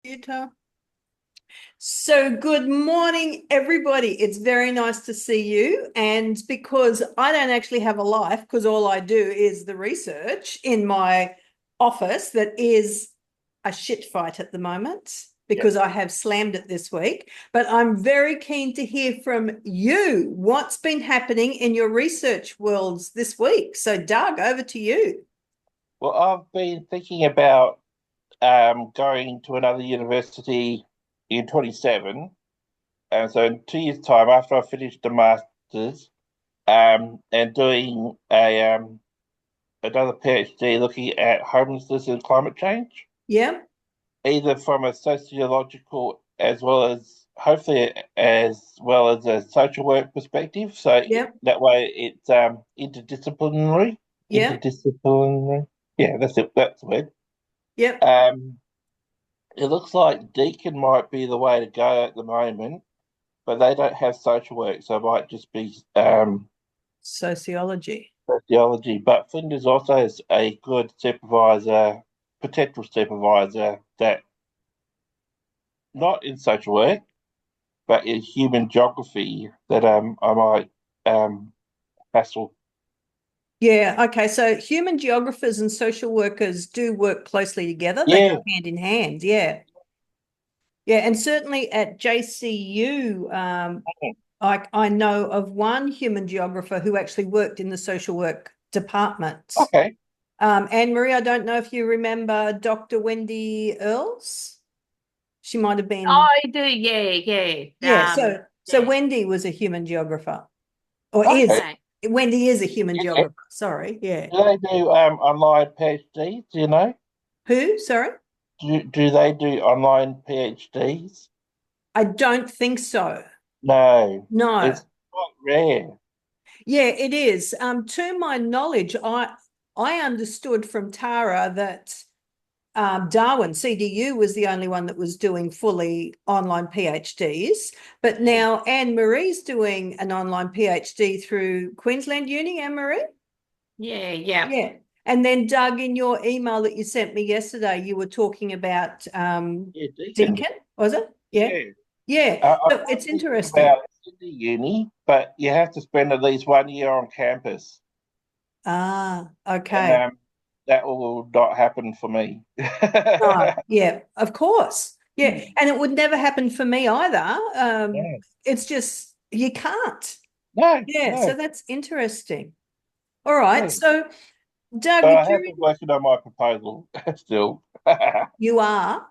Utah. So, good morning, everybody. It's very nice to see you. And because I don't actually have a life, because all I do is the research in my office that is a shit fight at the moment Yeah. because I have slammed it this week. But I'm very keen to hear from you what's been happening in your research worlds this week. So, Doug, over to you. Well, I've been thinking about going to another university in 27. And so in 2 years' time, after I finish the master's, and doing another PhD looking at homelessness and climate change, Yeah, either from a sociological as well as hopefully as well as a social work perspective. So yeah, that way it's interdisciplinary. yeah, Interdisciplinary. Yeah, that's it. That's the word. yeah. Um, it looks like Deakin might be the way to go at the moment, but they don't have social work, so it might just be Sociology. sociology. But Flinders also has a good supervisor, potential supervisor that not in social work, but in human geography that I might hassle. Yeah, okay. So human geographers and social workers do work closely together. They go Yeah, hand in hand. Yeah. Yeah. And certainly at JCU, I know of one human geographer who actually worked in the social work department. okay. Anne Marie, I don't know if you remember Dr. Wendy Earls. She might have Oh, been, I do. Yeah, yeah. yeah. So Yeah. Wendy was a human geographer, or is. Okay. Okay. Wendy is a human Yeah. geographer. Sorry. Yeah. Do they do online PhDs? Do you know? Who? Sorry? Do they do online PhDs? I don't think so. No, No. it's quite rare. Yeah, it is. To my knowledge, I understood from Tara that Darwin, CDU, was the only one that was doing fully online PhDs. But Mm. now Anne Marie's doing an online PhD through Queensland Uni, Anne Marie? Yeah, yeah. Yeah. And then, Doug, in your email that you sent me yesterday, you were talking about Yeah, Deakin. Deakin, was it? Yeah. Yeah. Yeah. I So was it's thinking interesting. about Sydney Uni, but you have to spend at least 1 year on campus, Ah, and okay. that will not happen for me. No, yeah, of course. Yeah. Hmm. And it would never happen for me either. Yeah. It's just you can't. No, Yeah. no, So that's interesting. All right. yeah. So, Doug, But I have during been working on my proposal still. you are,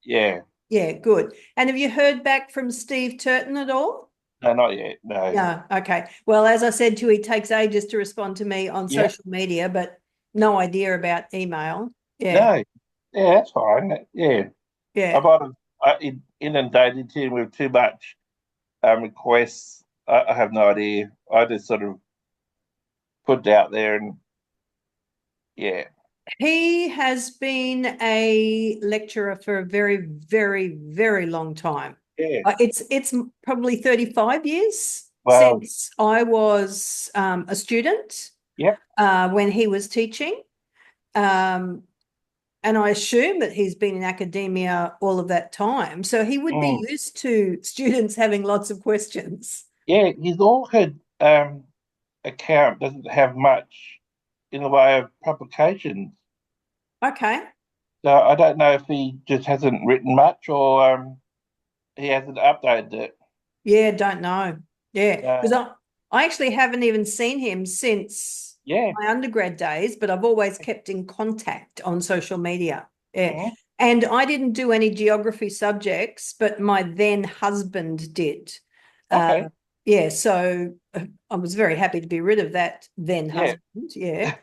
Yeah. yeah, good. And have you heard back from Steve Turton at all? No, not yet. No. No. Okay. Well, as I said to you, he takes ages to respond to me on Yeah. social media, but no idea about email. Yeah. No. Yeah, that's fine. Yeah. I Yeah. might have inundated him with too much requests. I have no idea. I just sort of put it out there and yeah. He has been a lecturer for a very, very, very long time. Yeah. It's probably 35 years Well, since I was a student yeah. when he was teaching. Um, and I assume that he's been in academia all of that time. So he would Mm. be used to students having lots of questions. Yeah, his Orchid account doesn't have much in the way of publications. Okay. So I don't know if he just hasn't written much or he hasn't updated it. Yeah, don't know. Yeah, because Uh, I actually haven't even seen him since yeah. my undergrad days, but I've always kept in contact on social media. Yeah. Mhm. And I didn't do any geography subjects, but my then husband did. Okay. Yeah, so I was very happy to be rid of that then Yeah. husband. Yeah.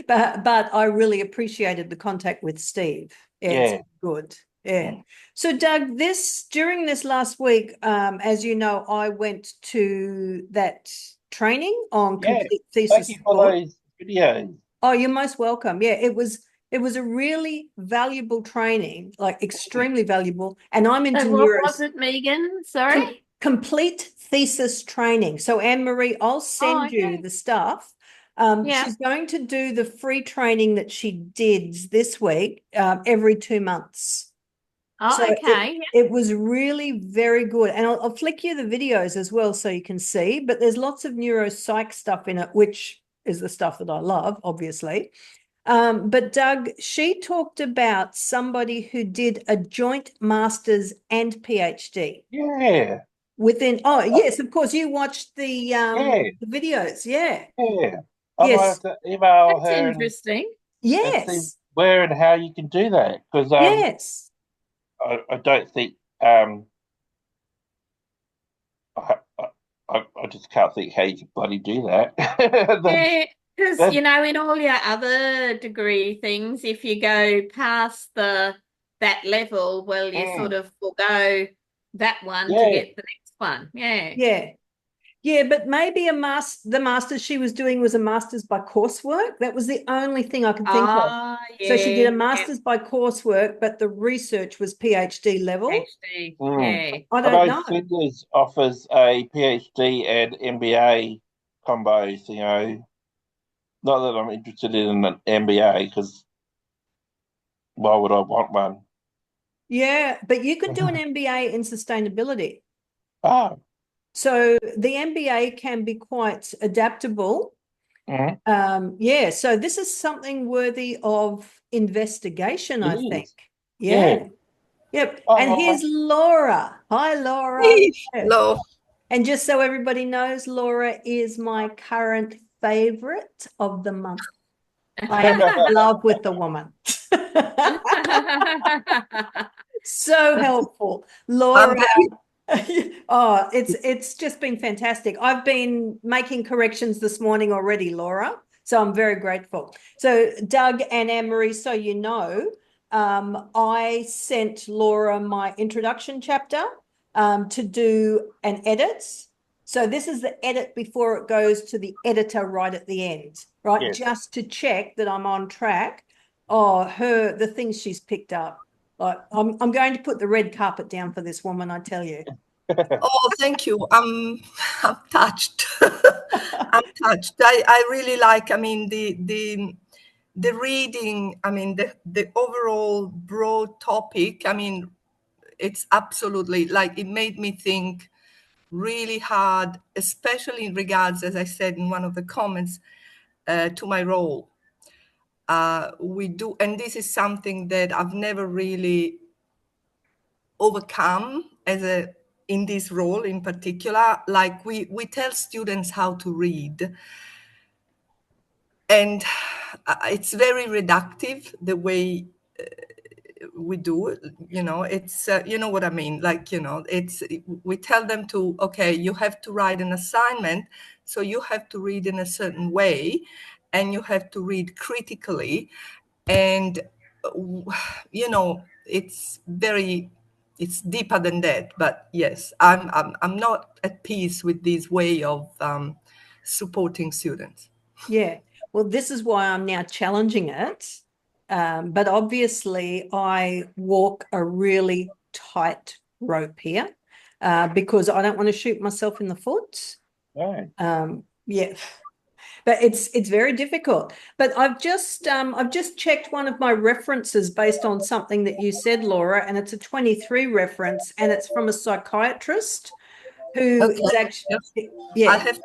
But I really appreciated the contact with Steve. Yeah, it's Yeah. good. Yeah. Mm. So, Doug, this during this last week, as you know, I went to that training on Yeah. complete Thank thesis you for support. those videos. Oh, you're most welcome. Yeah, it was a really valuable training, like Mm. extremely valuable. And I'm into So what neuros was it, Megan? Sorry? complete thesis training. So Anne Marie, I'll Oh, send you okay. the stuff. Yeah. She's going to do the free training that she did this week every 2 months. Oh, So okay. it was really very good. And I'll flick you the videos as well so you can see, but there's lots of neuropsych stuff in it, which is the stuff that I love, obviously. But Doug, she talked about somebody who did a joint master's and PhD Yeah, within, oh, yes, of course, you watched yeah, the videos. Yeah. yeah. I might have Yes. to email That's her interesting. and see Yes. where and how you can do that, because Yes. I don't think I, I just can't think how you can bloody do that. Yeah, because That's, in all your other degree things, if you go past that level, well, you sort of forego that one to yeah, get the next one. Yeah. Yeah. Yeah, but maybe the master's she was doing was a master's by coursework. That was the only thing I can think of. Ah, So she did a yeah, master's by coursework, but the research was PhD level. PhD. mm. Yeah. I I don't know know. Flinders offers a PhD and MBA combos, Not that I'm interested in an MBA, because why would I want one? Yeah, but you could do an MBA in sustainability. Oh, So the MBA can be quite adaptable. mhm, Yeah, so this is something worthy of investigation, it I think. is. Yeah. Yeah. Yep. Oh, And here's well, Laura. Hi, Laura. Hey, Yeah. hello. And just so everybody knows, Laura is my current favorite of the month. I am in love with the woman. So helpful. Laura. Oh, it's just been fantastic. I've been making corrections this morning already, Laura. So I'm very grateful. So Doug and Anne-Marie, so you know, I sent Laura my introduction chapter to do an edit. So this is the edit before it goes to the editor right at the end, right? yes. Just to check that I'm on track. Oh, the things she's picked up. I'm going to put the red carpet down for this woman, I tell you. Oh, thank you. I'm touched. I'm touched. I really like, the reading, the overall broad topic. It's absolutely like it made me think really hard, especially in regards, as I said in one of the comments, to my role. We do, and this is something that I've never really overcome in this role in particular. Like we tell students how to read, and it's very reductive the way we do it. It's you know what I mean, like, it's we tell them to, okay, you have to write an assignment, so you have to read in a certain way and you have to read critically, and it's deeper than that. But yes, I'm not at peace with this way of supporting students. Yeah. Well, this is why I'm now challenging it. But obviously, I walk a really tight rope here because I don't want to shoot myself in the foot. Right. Yeah. But it's very difficult. But I've just checked one of my references based on something that you said, Laura, and it's a 23 reference, and it's from a psychiatrist who Okay. is actually I have to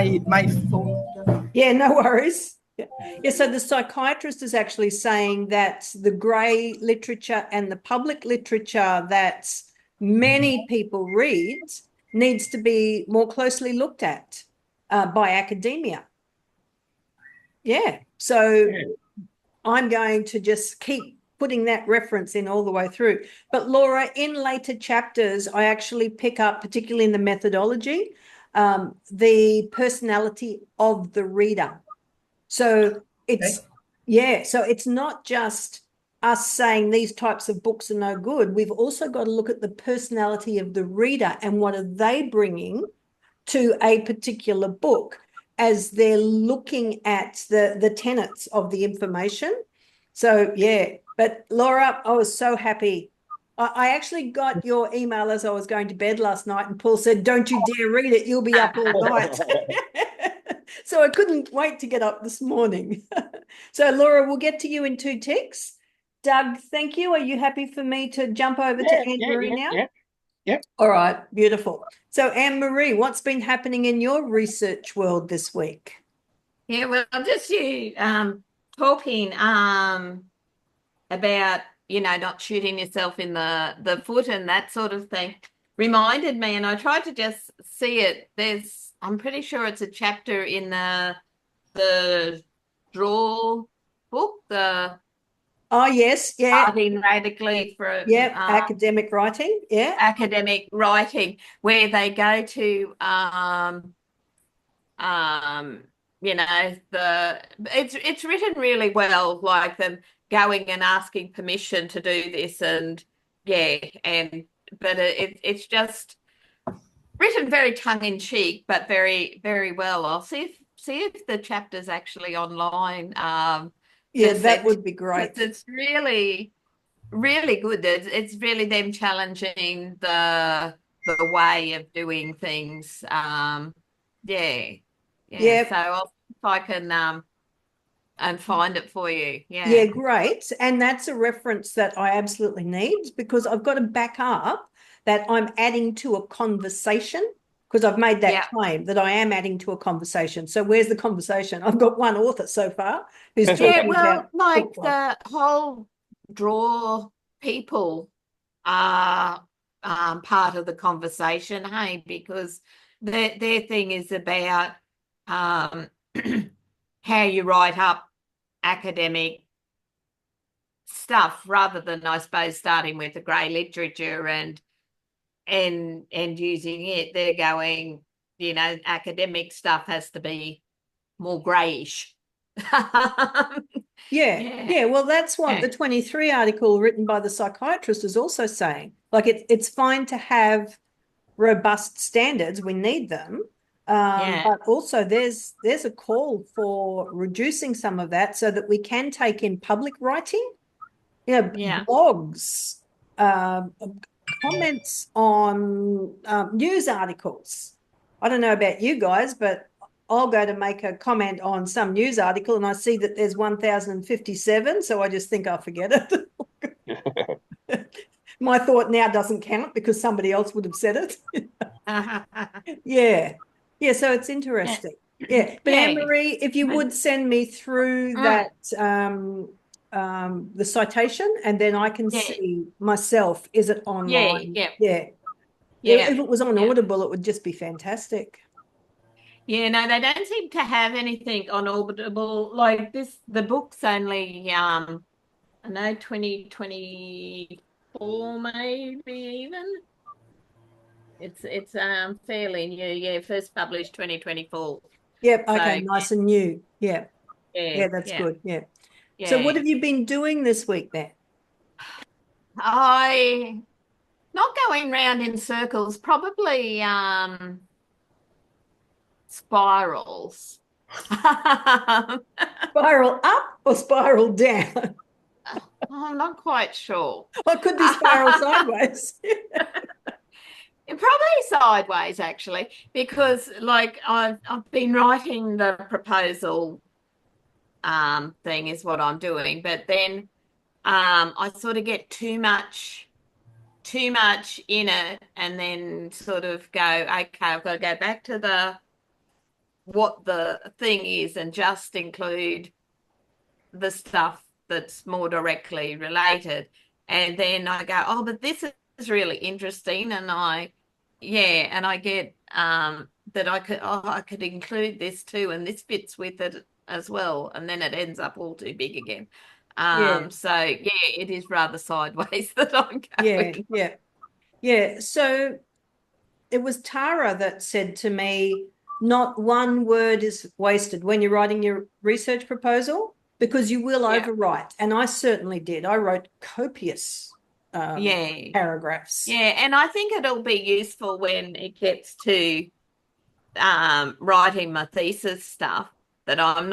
mute my phone. Yeah, no worries. Yeah, so the psychiatrist is actually saying that the grey literature and the public literature that many people read needs to be more closely looked at by academia. Yeah, so I'm going to just keep putting that reference in all the way through. But Laura, in later chapters, I actually pick up, particularly in the methodology, the personality of the reader. So it's, so it's not just us saying these types of books are no good. We've also got to look at the personality of the reader and what are they bringing to a particular book as they're looking at the tenets of the information. So, yeah, but Laura, I was so happy. I actually got your email as I was going to bed last night, and Paul said, don't you dare read it. You'll be up all night. So I couldn't wait to get up this morning. So, Laura, we'll get to you in 2 ticks. Doug, thank you. Are you happy for me to jump over to Anne-Marie now? Yeah. All right, beautiful. So Anne-Marie, what's been happening in your research world this week? Yeah, well, just you talking about, not shooting yourself in the foot and that sort of thing reminded me, and I tried to just see it. I'm pretty sure it's a chapter in the draw book, the Oh, yes, yeah, Starting Radically from yeah, academic writing, yeah. academic writing, where they go to it's written really well, like them going and asking permission to do this, and but it's just written very tongue in cheek, but very, very well. I'll see if the chapter's actually online. Yeah, that would be great. It's really, really good. It's really them challenging the way of doing things. Yeah. Yeah. So I'll see if I can and find it for you. Yeah, great. And that's a reference that I absolutely need, because I've got to back up that I'm adding to a conversation, because I've made that claim that I am adding to a conversation. So where's the conversation? I've got one author so far who's talking about like the whole draw people are part of the conversation, hey, because their thing is about how you write up academic stuff, rather than, I suppose, starting with the grey literature and using it. They're going, academic stuff has to be more greyish. Yeah. Well, that's what the 23 article written by the psychiatrist is also saying. Like, it's fine to have robust standards. We need them. But also there's a call for reducing some of that so that we can take in public writing, blogs, comments on news articles. I don't know about you guys, but I'll go to make a comment on some news article and I see that there's 1,057, so I just think I'll forget it. My thought now doesn't count because somebody else would have said it. Yeah, so it's interesting. Yeah, but Anne-Marie, if you would send me through that the citation, and then I can see myself, is it online? Yeah. If it was on Audible, it would just be fantastic. Yeah, no, they don't seem to have anything on Audible like this. The book's only I know 2024 maybe even. It's fairly new, first published 2024. Yep, okay, nice and new. Yeah, that's good. Yeah. So what have you been doing this week then? Not going round in circles, probably spirals. Spiral up or spiral down? I'm not quite sure. Well, it could be spiral sideways. Probably sideways, actually, because like I've been writing the proposal thing is what I'm doing, but then I sort of get too much in it, and then sort of go, okay, I've got to go back to what the thing is and just include the stuff that's more directly related. And then I go, oh, but this is really interesting, and I get that I could include this too, and this fits with it as well, and then it ends up all too big again. So it is rather sideways that I'm going. Yeah. So it was Tara that said to me, not one word is wasted when you're writing your research proposal, because you will overwrite. And I certainly did. I wrote copious paragraphs. Yeah, and I think it'll be useful when it gets to writing my thesis stuff, that I'm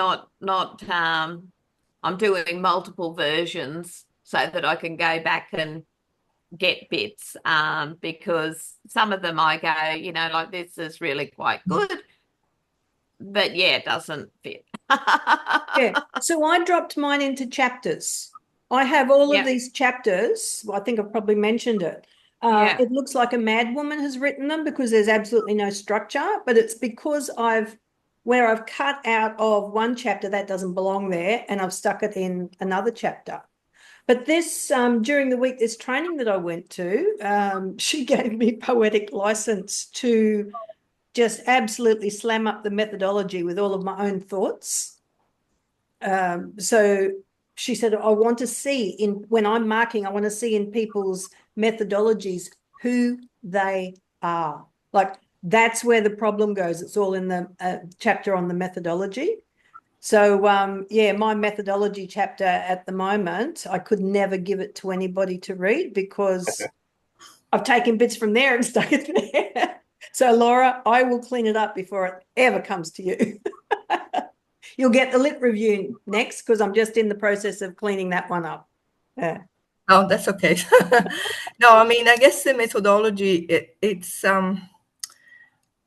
doing multiple versions so that I can go back and get bits, because some of them I go, like, this is really quite good, but it doesn't fit. So I dropped mine into chapters. I have all Yep. of these chapters. Well, I think I've probably mentioned it. Yeah. It looks like a madwoman has written them because there's absolutely no structure, but it's because where I've cut out of one chapter that doesn't belong there and I've stuck it in another chapter. But this, during the week, this training that I went to, she gave me poetic license to just absolutely slam up the methodology with all of my own thoughts. So she said, I want to see when I'm marking, I want to see in people's methodologies who they are. Like that's where the problem goes. It's all in the chapter on the methodology. So, yeah, my methodology chapter at the moment, I could never give it to anybody to read because I've taken bits from there and stuck it there. So, Laura, I will clean it up before it ever comes to you. You'll get the lit review next because I'm just in the process of cleaning that one up. Yeah. Oh, that's okay. No, I mean, I guess the methodology, it's,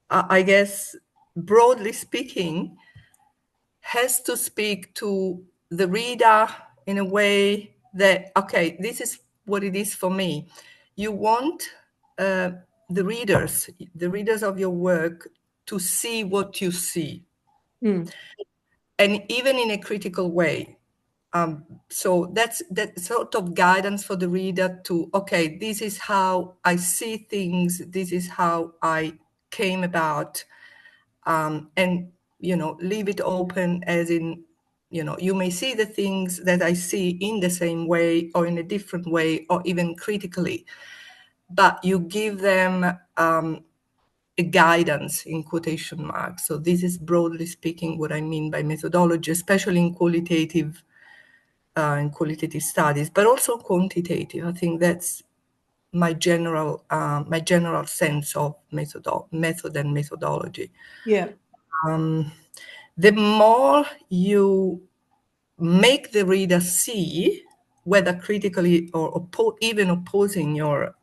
I guess, broadly speaking, has to speak to the reader in a way that, okay, this is what it is for me. You want the readers of your work to see what you see. Mm. And even in a critical way. So that's that sort of guidance for the reader to, okay, this is how I see things, this is how I came about, and, leave it open as in, you may see the things that I see in the same way or in a different way or even critically, but you give them a guidance in quotation marks. So this is broadly speaking what I mean by methodology, especially in qualitative studies, but also quantitative. I think that's my general sense of method and methodology. Yeah. The more you make the reader see, whether critically or even opposing your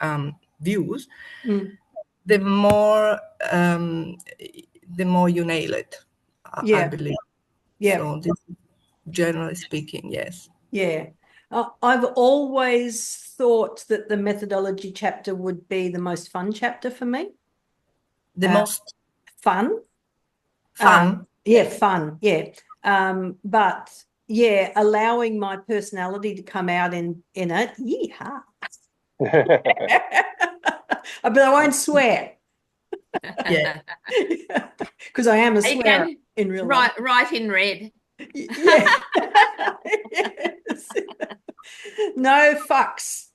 views, the more you nail it. I believe. Yeah. So this, generally speaking, yes. Yeah. I've always thought that the methodology chapter would be the most fun chapter for me. The most fun. Fun. Yeah, fun. Yeah. But yeah, allowing my personality to come out in it. Yeehaw. But I won't swear. Yeah. Because I am a You swearer can in real life. write in red. Yeah. Yes. No fucks.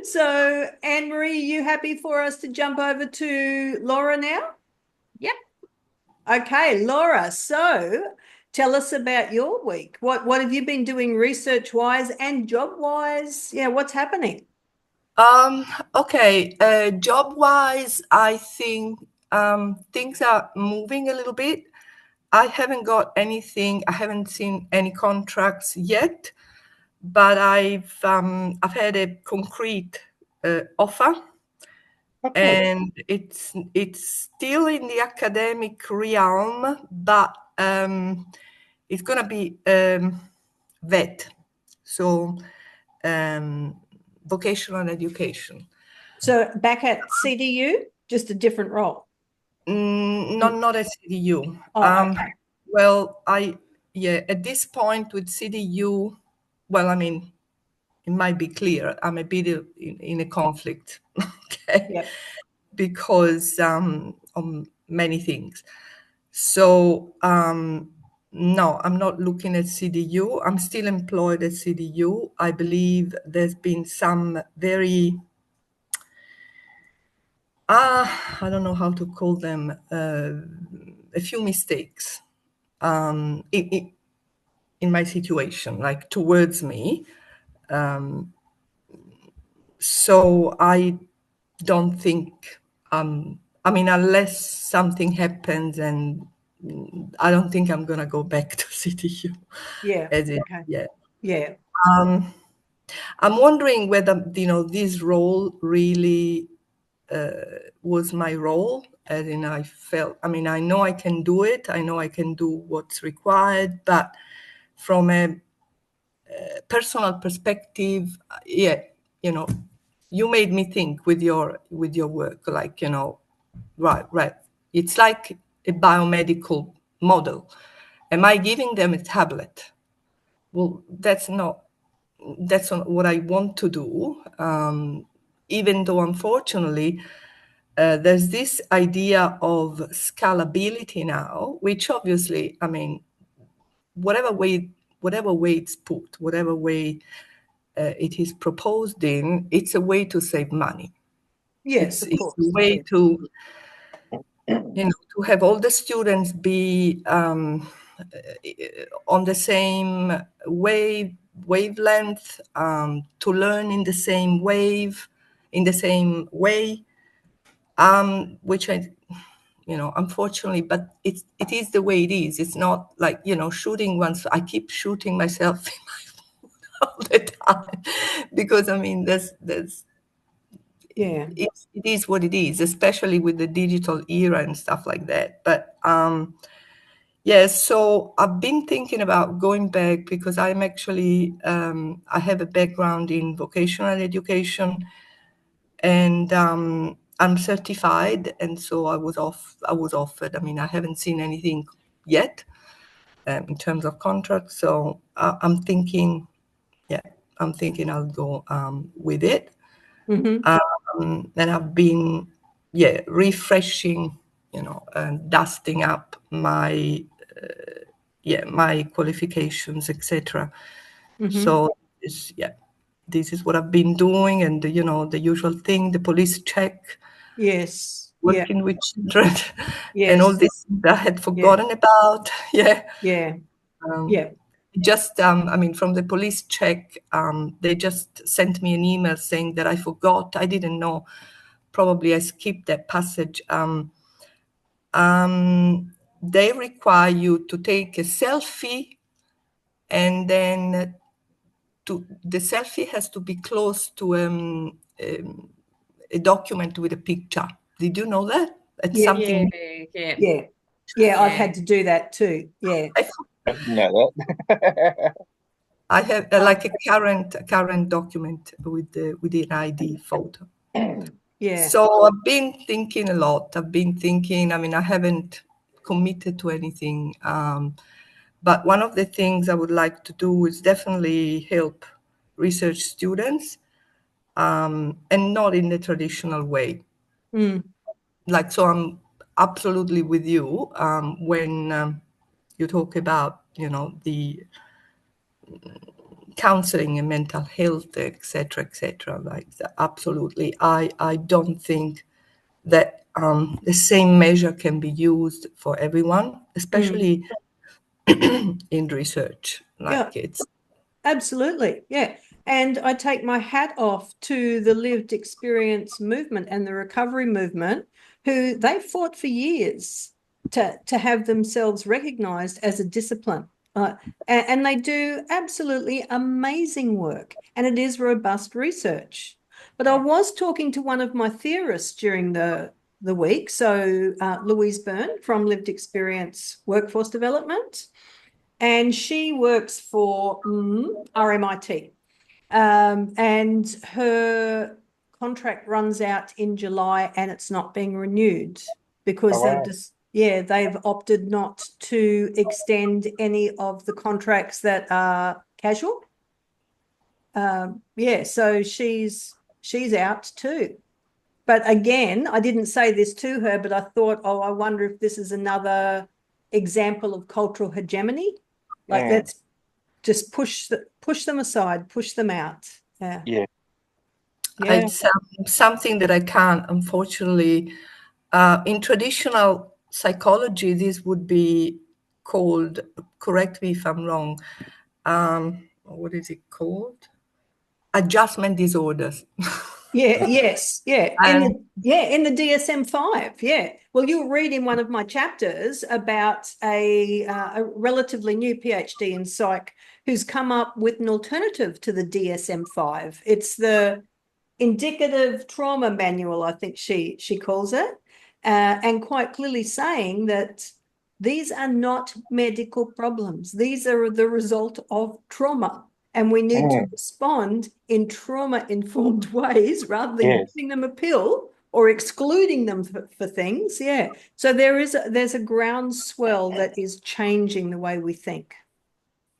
So, Anne-Marie, you happy for us to jump over to Laura now? Yep. Okay, Laura. So, tell us about your week. What have you been doing research-wise and job-wise? Yeah, what's happening? Okay. Job-wise, I think things are moving a little bit. I haven't got anything. I haven't seen any contracts yet, but I've had a concrete offer, and it's still in the academic realm, but it's gonna be VET, so vocational education. So back at CDU, just a different role. Not at CDU. Okay. Well, at this point with CDU, well, I mean, it might be clear I'm a bit in a conflict, okay? Yep. Because on many things. So no, I'm not looking at CDU. I'm still employed at CDU. I believe there's been some very I don't know how to call them, a few mistakes in my situation, like towards me. So I don't think, unless something happens, and I don't think I'm going to go back to CDU. Yeah. Okay. Yeah. Yeah. I'm wondering whether, this role really was my role. As in, I felt, I mean, I know I can do it. I know I can do what's required, but from a personal perspective, yeah, you know, you made me think with your work, like, you know, right. It's like a biomedical model. Am I giving them a tablet? Well, that's not what I want to do. Even though, unfortunately, there's this idea of scalability now, which obviously, I mean, whatever way it's put, whatever way it is proposed in, it's a way to save money. Yes, of It's course. a way to, you know, to have all the students be on the same wavelength, to learn in the same way, which I, you know, unfortunately, but it is the way it is. It's not like, you know, shooting once. I keep shooting myself in my foot all the time because, I mean, there's Yeah. it is what it is, especially with the digital era and stuff like that. But yes, so I've been thinking about going back because I'm actually I have a background in vocational education, and I'm certified, and so I was offered. I mean, I haven't seen anything yet in terms of contracts, so I'm thinking I'll go with it. Mm-hmm. And I've been, refreshing, you know, and dusting up my, my qualifications, etc. Mm-hmm. So, this is what I've been doing, and you know, the usual thing, the police check, Yes. working with children, Yes. and all this I had forgotten about. Yeah. Yeah. Yeah. Just, I mean, from the police check, they just sent me an email saying that I forgot. I didn't know. Probably I skipped that passage. They require you to take a selfie, and then the selfie has to be close to a document with a picture. Did you know that? It's Yeah. something. Yeah. I've had to do that too. Yeah. I didn't know that. I have like a current document with the ID photo. Yeah. So I've been thinking a lot. I mean, I haven't committed to anything. But one of the things I would like to do is definitely help research students, and not in the traditional way. Like, so I'm absolutely with you when you talk about, you know, the counseling and mental health, etc., etc. Like, absolutely, I don't think that the same measure can be used for everyone, especially in research. Like, it's Absolutely. Yeah. And I take my hat off to the lived experience movement and the recovery movement, who they fought for years to have themselves recognized as a discipline. And they do absolutely amazing work, and it is robust research. But I was talking to one of my theorists during the week, so Louise Byrne from Lived Experience Workforce Development, and she works for RMIT. And her contract runs out in July, and it's not being renewed because they've opted not to extend any of the contracts that are casual. So she's out too. But again, I didn't say this to her, but I thought, I wonder if this is another example of cultural hegemony. Like, let's just push them aside, push them out. Yeah. It's something that I can't, unfortunately. In traditional psychology, this would be called, correct me if I'm wrong, what is it called? Adjustment disorders. Yes. And In the DSM-5. Yeah. Well, you'll read in one of my chapters about a relatively new PhD in psych who's come up with an alternative to the DSM-5. It's the indicative trauma manual, I think she calls it, and quite clearly saying that these are not medical problems. These are the result of trauma, and we need to respond in trauma-informed ways rather than giving them a pill or excluding them for things. Yeah. So there's a groundswell that is changing the way we think.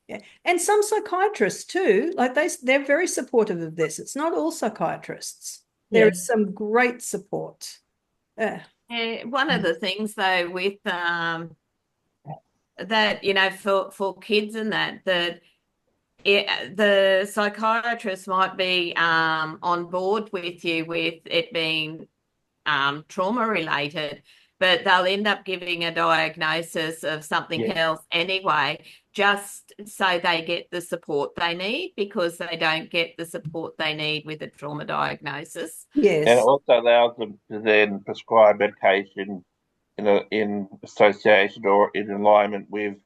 Yeah. And some psychiatrists too, like they're very supportive of this. It's not all psychiatrists. There is some great support. Yeah, one of the things though with that, for kids and that the psychiatrist might be on board with you with it being trauma related, but they'll end up giving a diagnosis of something else anyway, just so they get the support they need, because they don't get the support they need with a trauma diagnosis. Yes. And it also allows them to then prescribe medication in association or in alignment with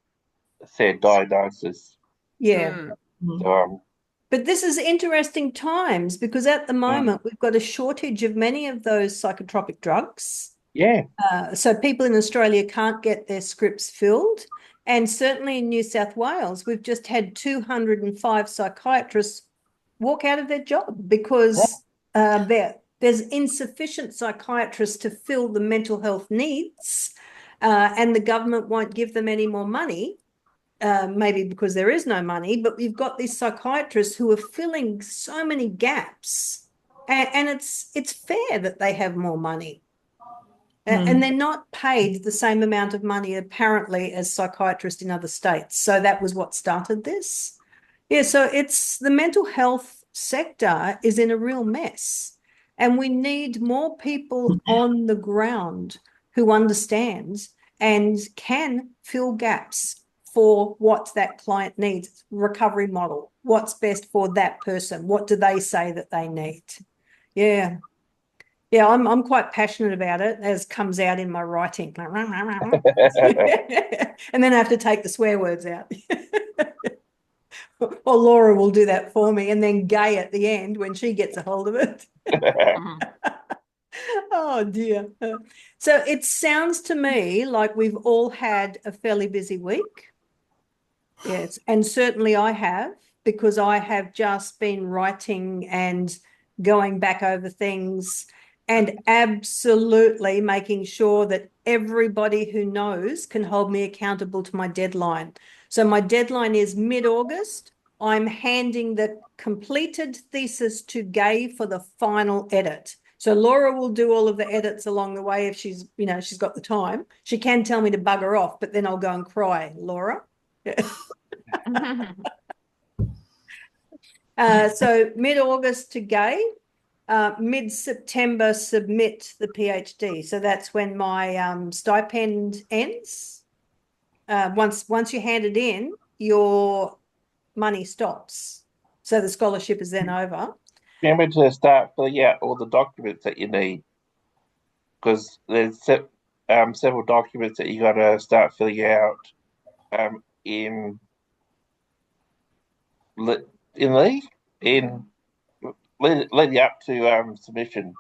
said diagnosis. Yeah. But this is interesting times, because at the moment we've got a shortage of many of those psychotropic drugs. Yeah. So people in Australia can't get their scripts filled. And certainly in New South Wales, we've just had 205 psychiatrists walk out of their job because there's insufficient psychiatrists to fill the mental health needs, and the government won't give them any more money. Maybe because there is no money, but we've got these psychiatrists who are filling so many gaps, and it's fair that they have more money. And they're not paid the same amount of money, apparently, as psychiatrists in other states. So that was what started this. Yeah, so it's the mental health sector is in a real mess, and we need more people on the ground who understand and can fill gaps for what that client needs. Recovery model, what's best for that person, what do they say that they need? Yeah, I'm quite passionate about it, as comes out in my writing. And then I have to take the swear words out. Or Laura will do that for me, and then Gay at the end when she gets a hold of it. Oh dear. So it sounds to me like we've all had a fairly busy week. Yes, and certainly I have, because I have just been writing and going back over things and absolutely making sure that everybody who knows can hold me accountable to my deadline. So my deadline is mid-August. I'm handing the completed thesis to Gay for the final edit. So Laura will do all of the edits along the way if she's got the time. She can tell me to bugger off, but then I'll go and cry, Laura. So mid-August to Gay, mid-September submit the PhD. So that's when my stipend ends. Once you hand it in, your money stops. So the scholarship is then over. Remember to start filling out all the documents that you need, because there's several documents that you got to start filling out leading up to submission.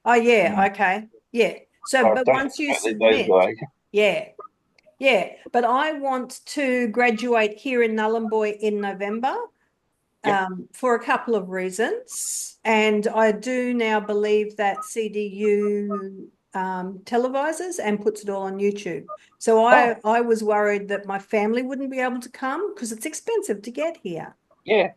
Oh yeah, okay, yeah. So, but once you submit, yeah. But I want to graduate here in Nhulunbuy in November. For a couple of reasons, and I do now believe that CDU televises and puts it all on YouTube. So I was worried that my family wouldn't be able to come because it's expensive to get here. Yeah.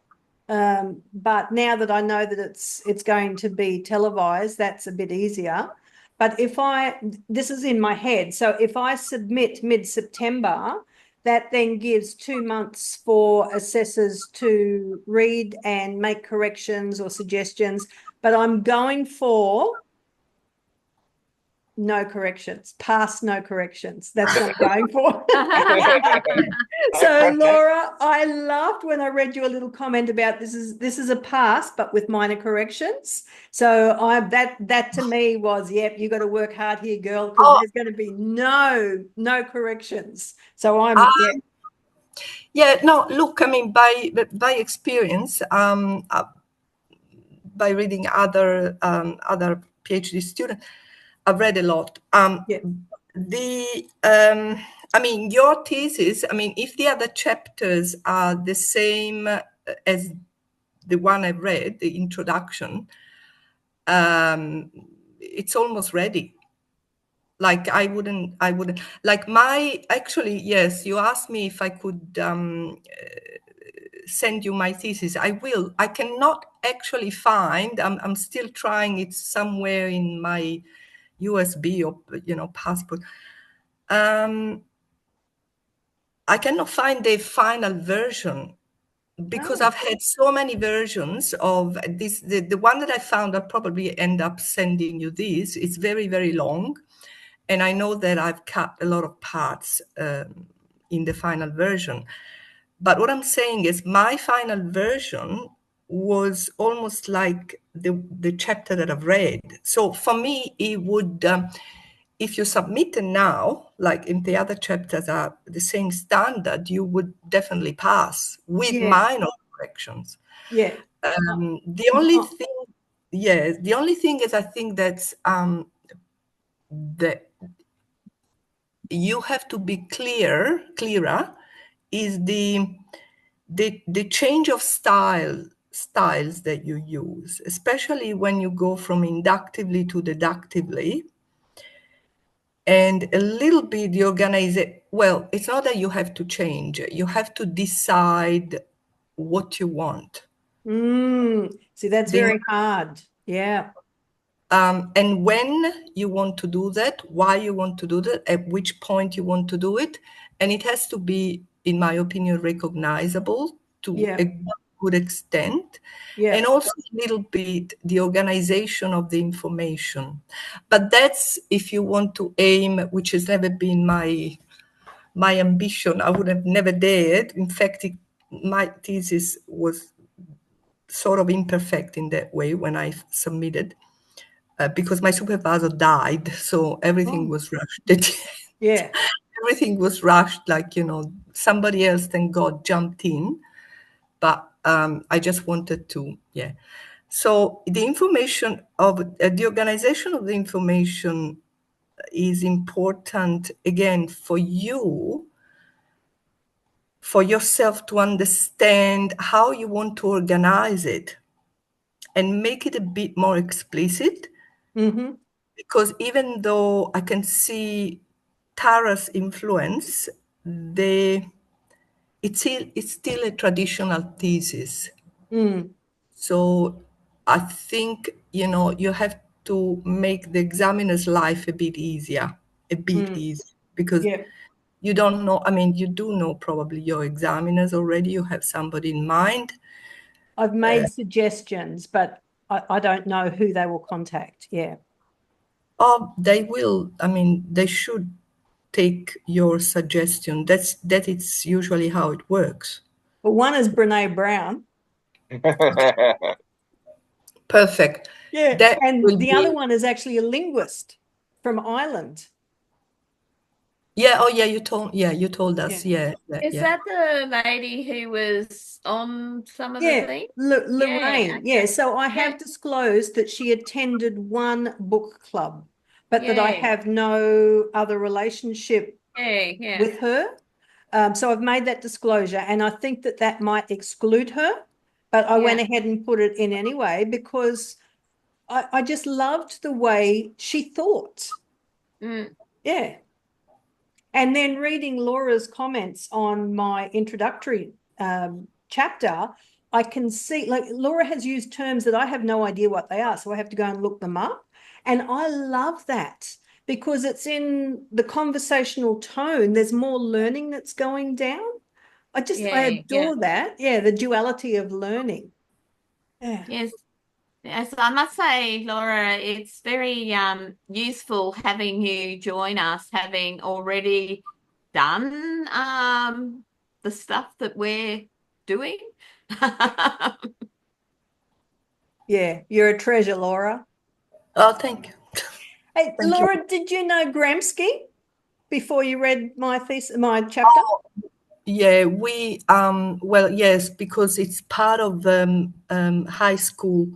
But now that I know that it's going to be televised, that's a bit easier. But this is in my head, so if I submit mid-September, that then gives 2 months for assessors to read and make corrections or suggestions. But I'm going for no corrections, pass no corrections. That's what I'm going for. So Laura, I laughed when I read your little comment about this is a pass, but with minor corrections. So that to me was, yep, you got to work hard here, girl, because there's going to be no corrections. So I'm no, look, I mean, by experience, by reading other PhD students. I've read a lot. Yeah. I mean, your thesis, I mean, if the other chapters are the same as the one I read, the introduction, it's almost ready. Like I wouldn't like actually, yes, you asked me if I could send you my thesis. I will. I cannot actually find, I'm still trying, it's somewhere in my USB or, passport. I cannot find the final version because I've had so many versions of this. The one that I found, I'll probably end up sending you this. It's very, very long. And I know that I've cut a lot of parts in the final version. But what I'm saying is my final version was almost like the chapter that I've read. So for me, it would, if you submit it now, like in the other chapters are the same standard, you would definitely pass with minor corrections. Yeah. The only thing is I think that's that you have to be clearer is the change of styles that you use, especially when you go from inductively to deductively. And a little bit the organization, well, it's not that you have to change, you have to decide what you want. See, that's very hard. Yeah. And when you want to do that, why you want to do that, at which point you want to do it. And it has to be, in my opinion, recognizable to a good extent. Yeah. And also a little bit the organization of the information. But that's if you want to aim, which has never been my ambition. I would have never dared. In fact, my thesis was sort of imperfect in that way when I submitted. Because my supervisor died, so everything was rushed. Yeah. Everything was rushed, like, somebody else, thank God, jumped in. But I just wanted to, So the information of the organization of the information is important, again, for you, for yourself to understand how you want to organize it and make it a bit more explicit. Mm-hmm. Because even though I can see Tara's influence, it's still a traditional thesis. So I think, you have to make the examiner's life a bit easier, because you don't know, I mean, you do know probably your examiners already, you have somebody in mind. I've made suggestions, but I don't know who they will contact. Yeah. Oh, they will. I mean, they should take your suggestion. That is usually how it works. Well, one is Brene Brown. Perfect. Yeah. And the other one is actually a linguist from Ireland. Yeah. Oh, yeah. You told us. Yeah. Is that the lady who was on some of the things? Lorraine. Yeah. So I have disclosed that she attended one book club, but that I have no other relationship with her. So I've made that disclosure, and I think that might exclude her, but I went ahead and put it in anyway because I just loved the way she thought. Yeah. And then reading Laura's comments on my introductory chapter, I can see, like, Laura has used terms that I have no idea what they are, so I have to go and look them up. And I love that because it's in the conversational tone. There's more learning that's going down. I adore that. Yeah, the duality of learning. Yeah. Yes, I must say, Laura, it's very useful having you join us, having already done the stuff that we're doing. Yeah, you're a treasure, Laura. Oh, thank you. Hey, Laura, did you know Gramsci before you read my chapter? Oh, yeah, well, yes, because it's part of high school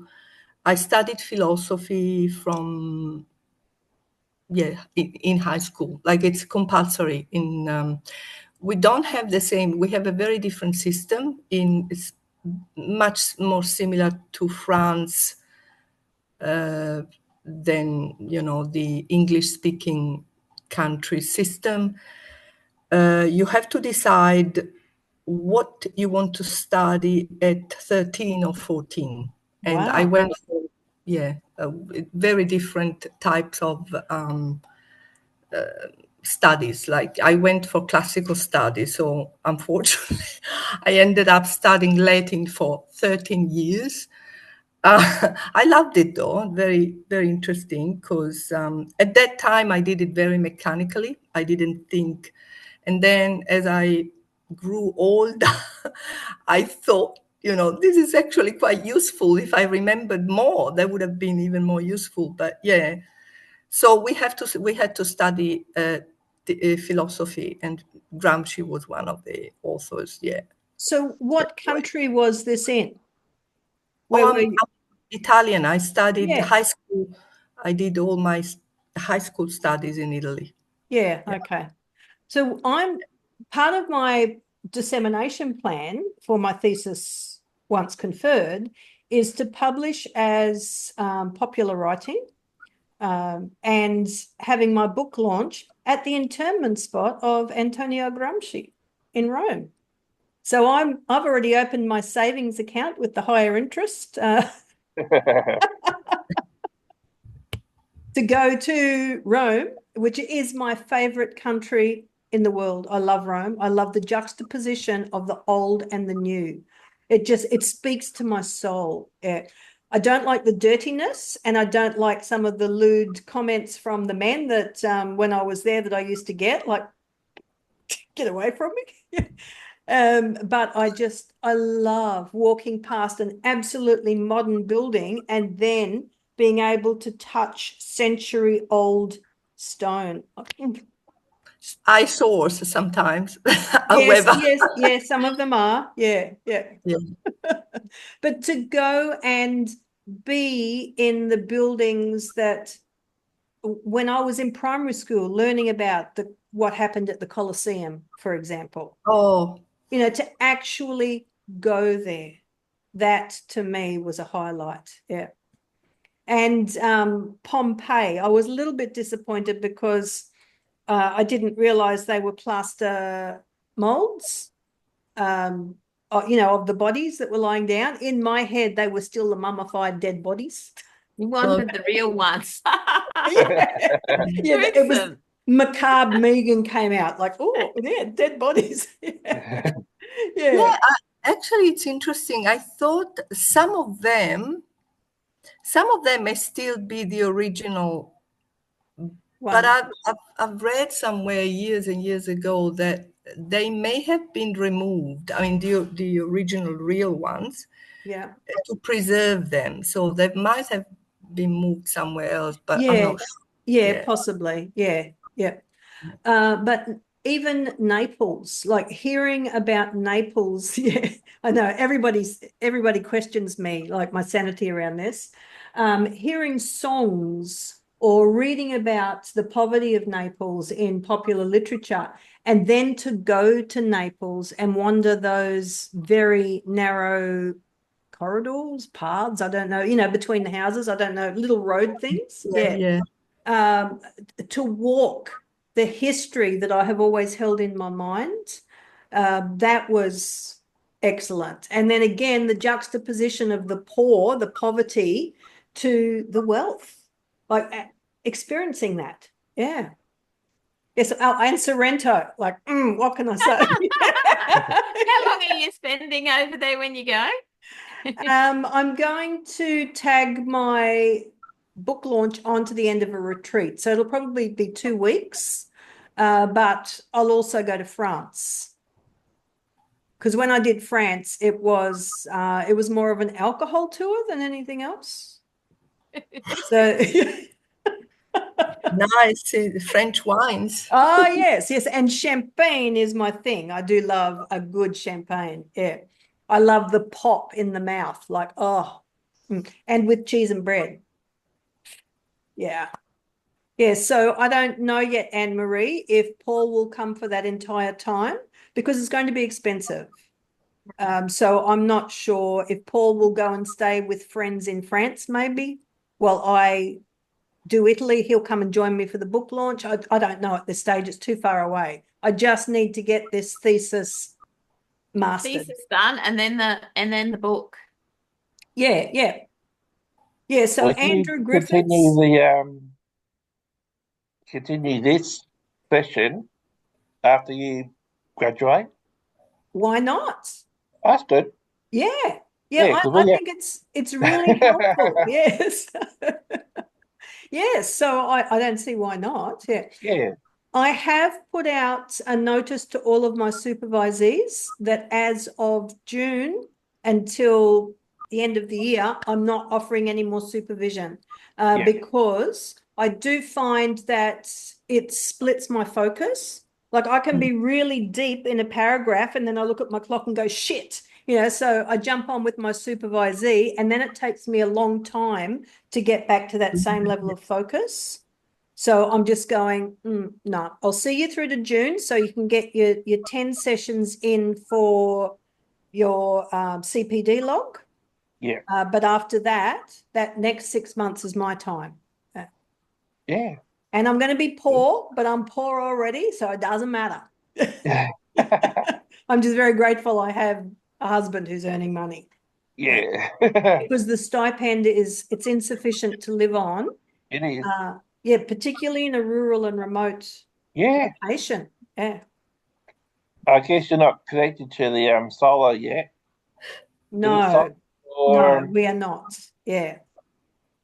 I studied philosophy from in high school. Like it's compulsory in. We don't have the same. We have a very different system. It's much more similar to France than the English-speaking country system. You have to decide what you want to study at 13 or 14. And I Wow. went for, very different types of studies. Like I went for classical studies. So unfortunately, I ended up studying Latin for 13 years. I loved it though, very, very interesting, because at that time I did it very mechanically. I didn't think. And then as I grew old, I thought, this is actually quite useful. If I remembered more, that would have been even more useful. But yeah, so we had to study philosophy, and Gramsci was one of the authors. Yeah. So what country was this in? Oh, Where I'm were you? Italian. I studied Yeah. high school. I did all my high school studies in Italy. Yeah, okay. So I'm part of my dissemination plan for my thesis, once conferred, is to publish as popular writing and having my book launch at the internment spot of Antonio Gramsci in Rome. So I've already opened my savings account with the higher interest to go to Rome, which is my favorite country in the world. I love Rome. I love the juxtaposition of the old and the new. It speaks to my soul. I don't like the dirtiness, and I don't like some of the lewd comments from the men that when I was there that I used to get, like, get away from me. But I love walking past an absolutely modern building and then being able to touch century-old stone. Eyesores sometimes. Yes, However, yes, some of them are. Yeah. yeah. But to go and be in the buildings that when I was in primary school, learning about what happened at the Colosseum, for example, Oh, to actually go there, that to me was a highlight. Yeah. And Pompeii, I was a little bit disappointed because I didn't realize they were plaster molds, of the bodies that were lying down. In my head, they were still the mummified dead bodies. You wanted the real ones. Yeah, it was Gruesome. macabre. Megan came out like, oh, yeah, dead bodies. Yeah. yeah. Actually, it's interesting. I thought some of them may still be the original, but I've read somewhere years and years ago that they may have been removed. I mean, the original real ones, Yeah. to preserve them. So they might have been moved somewhere else, but I'm Yeah. not sure. Yeah, possibly. Yeah. But even Naples, like hearing about Naples, yeah, I know everybody questions me, like my sanity around this. Hearing songs or reading about the poverty of Naples in popular literature, and then to go to Naples and wander those very narrow corridors, paths, I don't know, between the houses, I don't know, little road things. Yeah. To walk the history that I have always held in my mind, that was excellent. And then again, the juxtaposition of the poor, the poverty, to the wealth, like experiencing that. Yeah. Yes, and Sorrento, like, what can I say? How long are you spending over there when you go? I'm going to tag my book launch onto the end of a retreat. So it'll probably be 2 weeks, but I'll also go to France. Because when I did France, it was more of an alcohol tour than anything else. So Nice. French wines. oh yes, and champagne is my thing. I do love a good champagne. Yeah. I love the pop in the mouth, like, oh, And with cheese and bread. Yeah. Yeah, so I don't know yet, Anne-Marie, if Paul will come for that entire time because it's going to be expensive. So I'm not sure if Paul will go and stay with friends in France, maybe. While I do Italy, he'll come and join me for the book launch. I don't know at this stage. It's too far away. I just need to get this thesis mastered. Thesis done, and then the book. Yeah, yeah. Yeah, so Well, if you Andrew Griffiths. continue this session after you graduate, Why not? that's good. Yeah. Yeah, Yeah, 'cause I we have- think it's really helpful. Yes. Yes, so I don't see why not. Yeah. Yeah, I have put out a notice to all of my supervisees that as of June until the end of the year, I'm not offering any more supervision Yeah. because I do find that it splits my focus. Like I can be really deep in a paragraph and then I look at my clock and go, shit. So I jump on with my supervisee and then it takes me a long time to get back to that same level of focus. So I'm just going, no, I'll see you through to June so you can get your 10 sessions in for your CPD log. yeah, But after that next 6 months is my time. yeah. And I'm going to be poor, but I'm poor already, so it doesn't matter. I'm just very grateful I have a husband who's earning money. Yeah. Because the stipend it's insufficient to live on. It is. Yeah, particularly in a rural and remote Yeah. location. Yeah. I guess you're not connected to the solar yet. No, Or we are not. Yeah.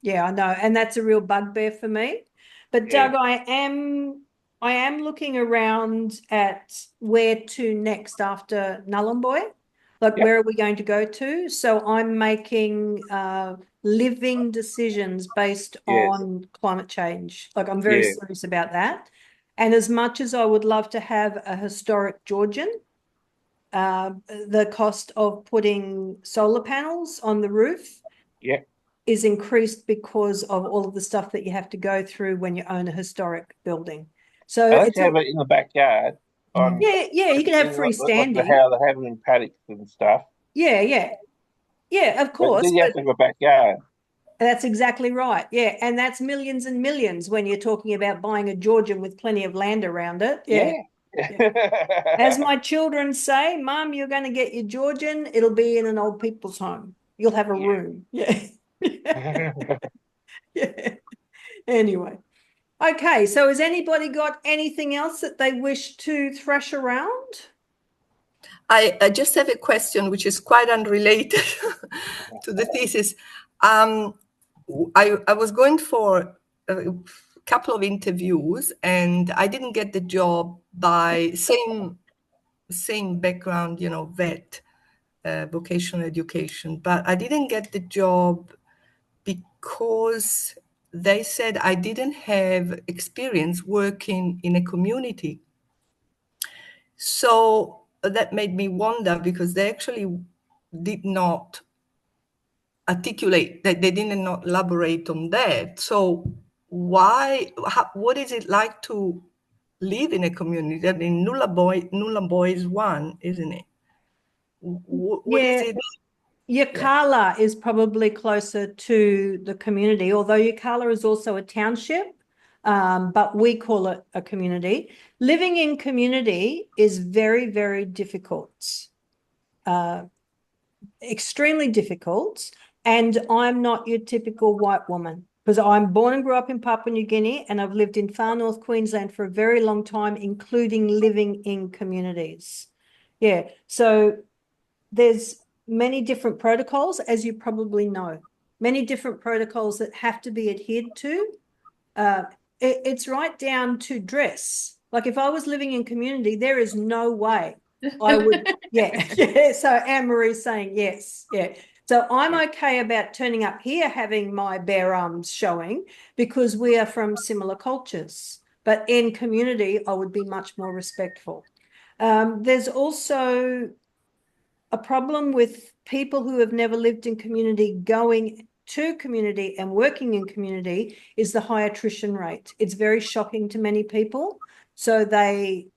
Yeah, I know. And that's a real bugbear for me. But Yeah. Doug, I am looking around at where to next after Nhulunbuy. Like Yep. where are we going to go to? So I'm making living decisions based Yes. on climate change. Like I'm very Yeah. serious about that. And as much as I would love to have a historic Georgian, the cost of putting solar panels on the roof Yeah. is increased because of all of the stuff that you have to go through when you own a historic building. So Unless it's you have it in the backyard on yeah, you can have like freestanding. how they have it in paddocks and stuff. Yeah, of But course. then you have to have a backyard. That's exactly right. Yeah, and that's millions and millions when you're talking about buying a Georgian with plenty of land around it. Yeah. As my children say, Mum, you're going to get your Georgian. It'll be in an old people's home. You'll have a room. Yeah. Yeah. Anyway. Okay, so has anybody got anything else that they wish to thrash around? I just have a question which is quite unrelated to the thesis. I was going for a couple of interviews and I didn't get the job by same background, vet, vocational education, but I didn't get the job because they said I didn't have experience working in a community. So that made me wonder because they actually did not articulate that, they did not elaborate on that. So what is it like to live in a community? I mean, Nhulunbuy is one, isn't it? What is it? Yirrkala is probably closer to the community, although Yirrkala is also a township, but we call it a community. Living in community is very, very difficult, extremely difficult. And I'm not your typical white woman because I'm born and grew up in Papua New Guinea and I've lived in far north Queensland for a very long time, including living in communities. Yeah, so there's many different protocols, as you probably know, many different protocols that have to be adhered to. It's right down to dress. Like if I was living in community, there is no way I would, yeah. So Anne-Marie's saying yes, yeah. So I'm okay about turning up here having my bare arms showing because we are from similar cultures. But in community, I would be much more respectful. There's also a problem with people who have never lived in community going to community and working in community is the high attrition rate. It's very shocking to many people. So the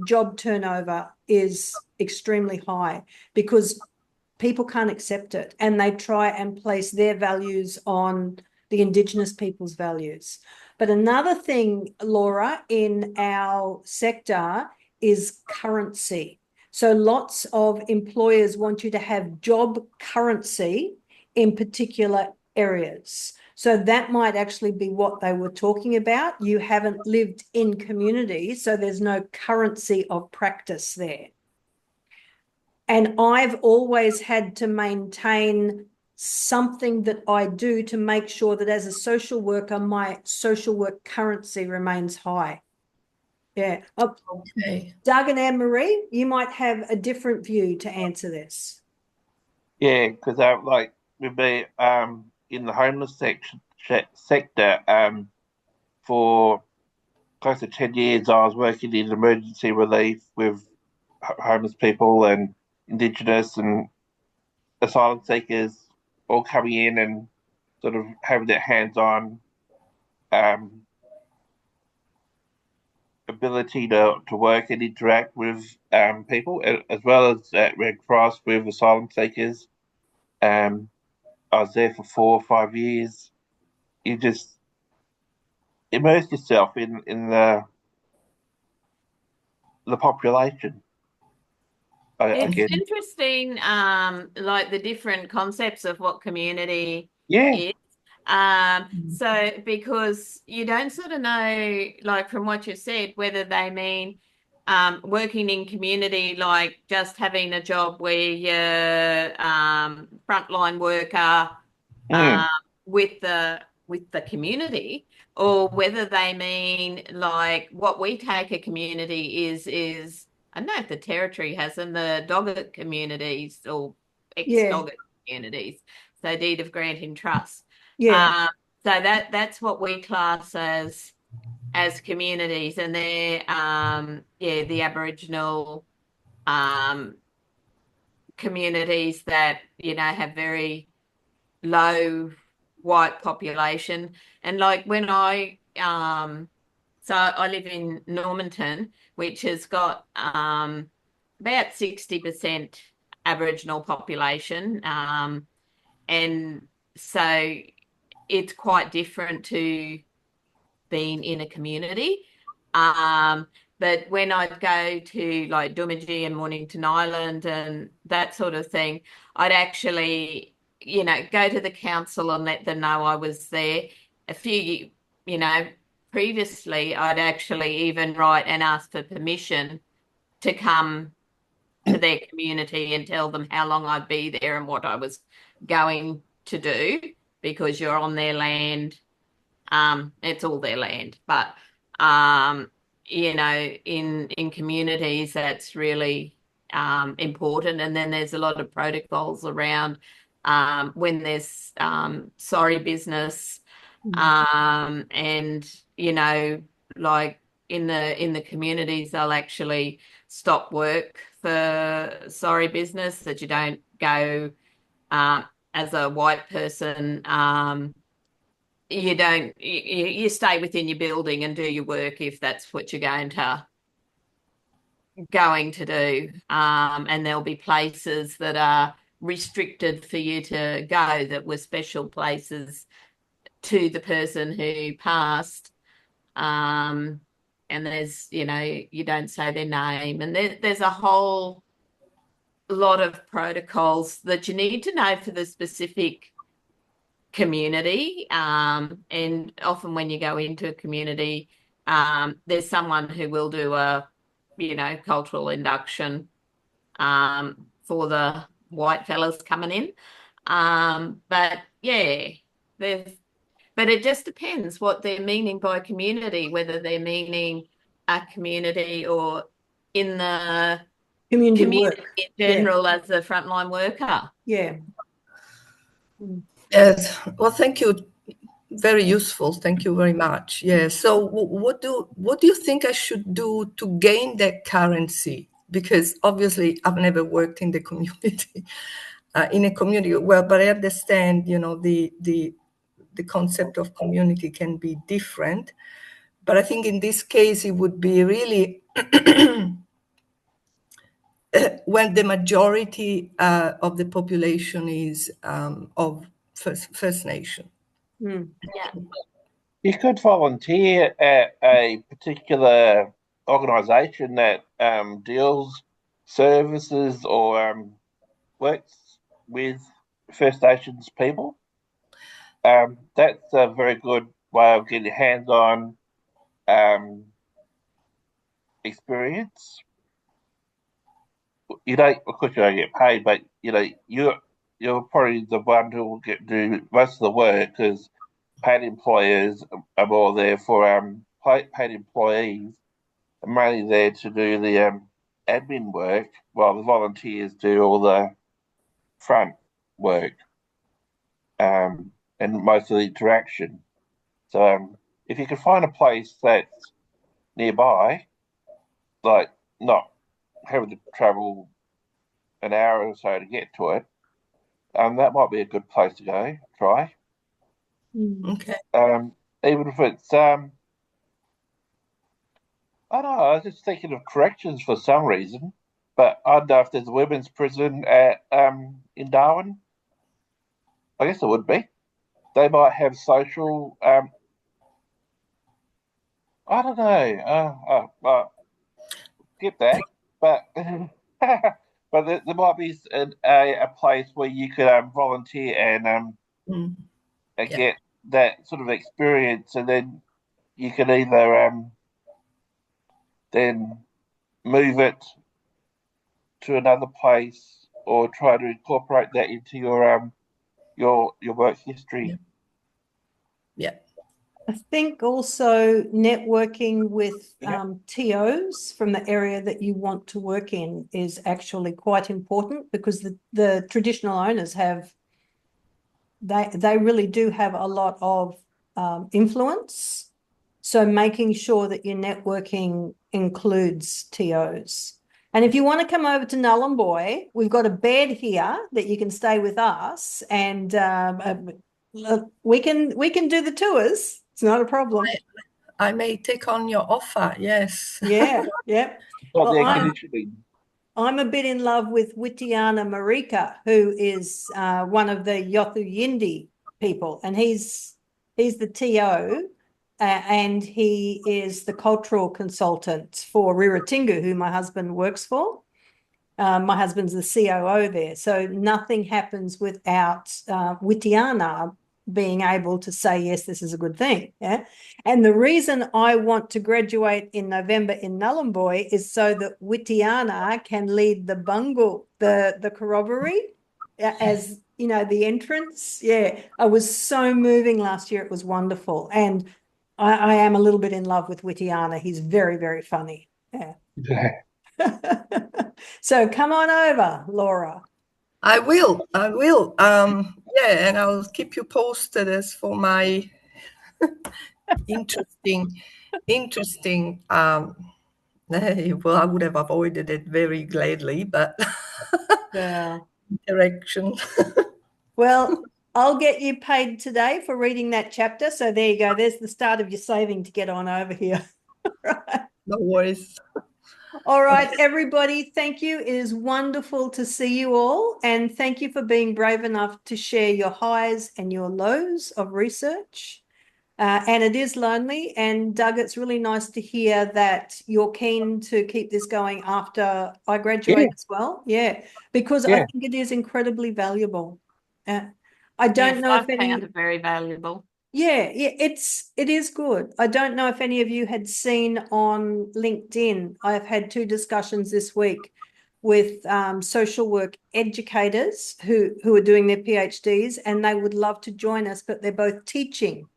job turnover is extremely high because people can't accept it, and they try and place their values on the Indigenous people's values. But another thing, Laura, in our sector is currency. So lots of employers want you to have job currency in particular areas. So that might actually be what they were talking about. You haven't lived in community, so there's no currency of practice there. And I've always had to maintain something that I do to make sure that as a social worker, my social work currency remains high. Yeah. Okay. Doug and Anne-Marie, you might have a different view to answer this. Yeah, because like with me in the homeless sector, for close to 10 years, I was working in emergency relief with homeless people and Indigenous and asylum seekers all coming in and sort of having their hands-on ability to work and interact with people, as well as at Red Cross with asylum seekers. I was there for 4 or 5 years. You just immerse yourself in the population. It's interesting, like the different concepts of what community is. So because you don't sort of know, like from what you've said, whether they mean working in community, like just having a job where you're frontline worker with the community, or whether they mean like what we take a community is I don't know if the Territory has them, the Dogget communities or ex-Dogget communities, so deed of grant in trust. Yeah. So that's what we class as communities, and they're the Aboriginal communities that have very low white population. And like when so I live in Normanton, which has got about 60% Aboriginal population, and so it's quite different to being in a community. But when I'd go to like Doomadgee and Mornington Island and that sort of thing, I'd actually, go to the council and let them know I was there. A few, previously, I'd actually even write and ask for permission to come to their community and tell them how long I'd be there and what I was going to do, because you're on their land. It's all their land, but in communities, that's really important. And then there's a lot of protocols around when there's sorry business, and like in the communities, they'll actually stop work for sorry business, that you don't go as a white person. You stay within your building and do your work if that's what you're going to do. And there'll be places that are restricted for you to go, that were special places to the person who passed. And there's, you don't say their name. And there's a whole lot of protocols that you need to know for the specific community. And often when you go into a community, there's someone who will do a cultural induction for the white fellas coming in. But it just depends what they're meaning by community, whether they're meaning a community or in the community work in general, as a frontline worker. Yeah. Yes. Well, thank you. Very useful. Thank you very much. Yeah. So what do you think I should do to gain that currency? Because obviously I've never worked in the community. in a community. Well, but I understand, you know, the concept of community can be different. But I think in this case, it would be really when the majority of the population is of First Nation. Mm. Yeah. You could volunteer at a particular organisation that deals services or works with First Nations people. That's a very good way of getting hands-on experience. You don't, of course, you don't get paid, but you know you're probably the one who will do most of the work because paid employers are more there for paid employees are mainly there to do the admin work, while the volunteers do all the front work and most of the interaction. So if you can find a place that's nearby, like not having to travel an hour or so to get to it, that might be a good place to go. Try. Okay. Even if it's I don't know. I was just thinking of corrections for some reason, but I don't know if there's a women's prison at in Darwin. I guess it would be. They might have social. I don't know. Skip that. But but there might be a place where you could volunteer and get that sort of experience, and then you can either then move it to another place or try to incorporate that into your work history. Yeah. I think also networking with TOs from the area that you want to work in is actually quite important, because the traditional owners have, they really do have a lot of influence. So making sure that your networking includes TOs. And if you want to come over to Nhulunbuy, we've got a bed here that you can stay with us, and we can do the tours. It's not a problem. I may take on your offer. Yes. Yeah. Not Well, the air conditioning. I'm a bit in love with Witiana Marika, who is one of the Yothu Yindi people, and he's the TO, and he is the cultural consultant for Riratingu, who my husband works for. My husband's the COO there, so nothing happens without Witiana being able to say, yes, this is a good thing. Yeah. And the reason I want to graduate in November in Nhulunbuy is so that Witiana can lead the bungle, the corroboree, as you know, the entrance. Yeah. I was so moving last year. It was wonderful. And I am a little bit in love with Witiana. He's very, very funny. Yeah. So come on over, Laura. I will. Yeah, and I'll keep you posted as for my interesting. Well, I would have avoided it very gladly, but Yeah. interaction. Well, I'll get you paid today for reading that chapter. So there you go. There's the start of your saving to get on over here. Right. No worries. All right, everybody, thank you. It is wonderful to see you all. And thank you for being brave enough to share your highs and your lows of research. And it is lonely. And Doug, it's really nice to hear that you're keen to keep this going after I graduate as well. Yeah, because I think it is incredibly valuable. I don't know if any. I found it very valuable. Yeah, it is good. I don't know if any of you had seen on LinkedIn, I've had 2 discussions this week with social work educators who are doing their PhDs, and they would love to join us, but they're both teaching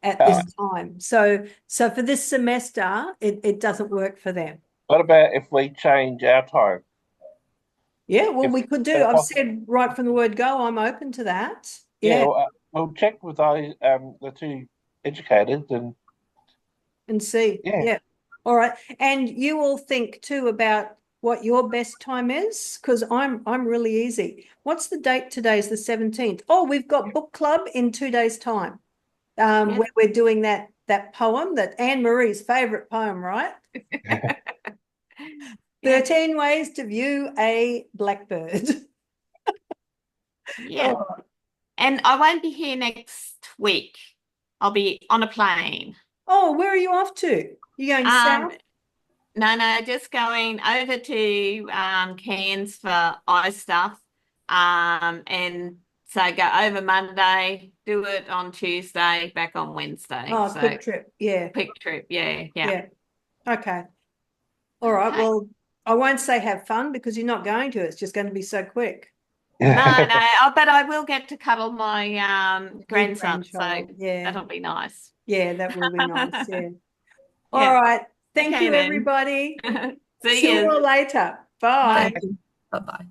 at this time. So for this semester, it doesn't work for them. What about if we change our time? Yeah, well, we could do. I've said right from the word go, I'm open to that. Yeah. We'll check with those the 2 educators and see. Yeah. All right. And you all think too about what your best time is? Because I'm really easy. What's the date today? Is the 17th. Oh, we've got book club in 2 days' time. Where we're doing that poem, that Anne Marie's favorite poem, right? 13 ways to view a blackbird. Yeah. Oh, And I won't be here next week. I'll be on a plane. oh, where are you off to? You going south? No, just going over to Cairns for eye stuff. And so go over Monday, do it on Tuesday, back on Wednesday. Oh, So quick trip. Yeah. quick trip, yeah. Okay. All right. Okay. Well, I won't say have fun because you're not going to. It's just going to be so quick. No, but I will get to cuddle my grandson, so grandchild, yeah. that'll be nice. Yeah, that will be nice. Yeah. All Yeah. right. Thank Okay, you, then. everybody. See See you you. all later. Bye. Thank you. Bye-bye.